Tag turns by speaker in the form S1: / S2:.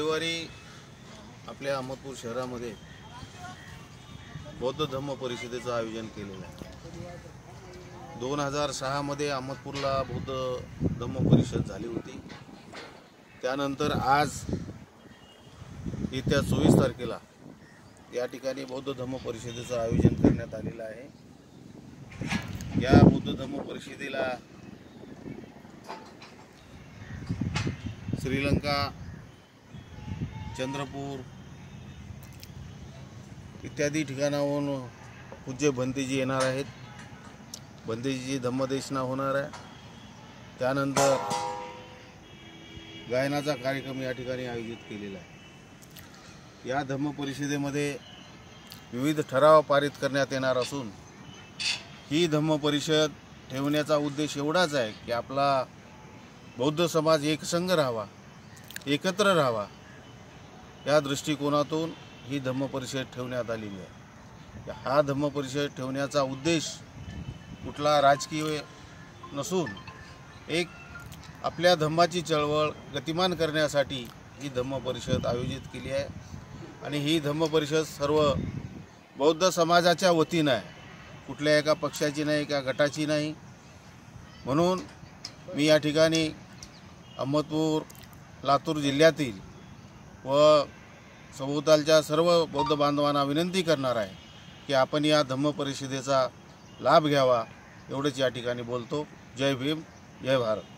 S1: रविवारी आपल्या अहमदपूर शहरामध्ये बौद्ध धम्म परिषदेचं आयोजन केलेलं आहे। 2006 मध्ये अहमदपूरला बौद्ध धम्म परिषद झाली होती। त्यानंतर आज येत्या 24 तारखेला या ठिकाणी बौद्ध धम्म परिषदेचं आयोजन करण्यात आलेलं आहे। या बौद्ध धम्म परिषदेला श्रीलंका, चंद्रपूर इत्यादी ठिकाणाहून पूज्य भंतेजी येणार आहेत। भंतेजीची धम्मदेशना होणार आहे। त्यानंतर गायनाचा कार्यक्रम या ठिकाणी आयोजित केलेला आहे। या धम्म परिषदेमध्ये विविध ठराव पारित करण्यात येणार असून ही धम्म परिषद ठेवण्याचा उद्देश एवढाच आहे की आपला बौद्ध समाज एकसंघ राहावा, एकत्र राहावा, या दृष्टिकोनातून ही धम्म परिषद ठेवण्यात आलेली आहे। हा धम्म परिषद ठेवण्याचा उद्देश कुठला राजकीय नसून एक आपल्या धम्माची चळवळ गतिमान करण्यासाठी ही धम्म परिषद आयोजित केली आहे। आणि ही धम्म परिषद सर्व बौद्ध समाजाच्या वतीने आहे, कुठल्या एका पक्षाची नाही, एका गटाची नाही। म्हणून मी या ठिकाणी अहमदपूर, लातूर जिल्ह्यातील व सभोवतालच्या सर्व बौद्ध बांधवांना विनंती करणार आहे की आपण या धम्म परिषदेचा लाभ घ्यावा, एवढेच या ठिकाणी बोलतो। जय भीम, जय भारत।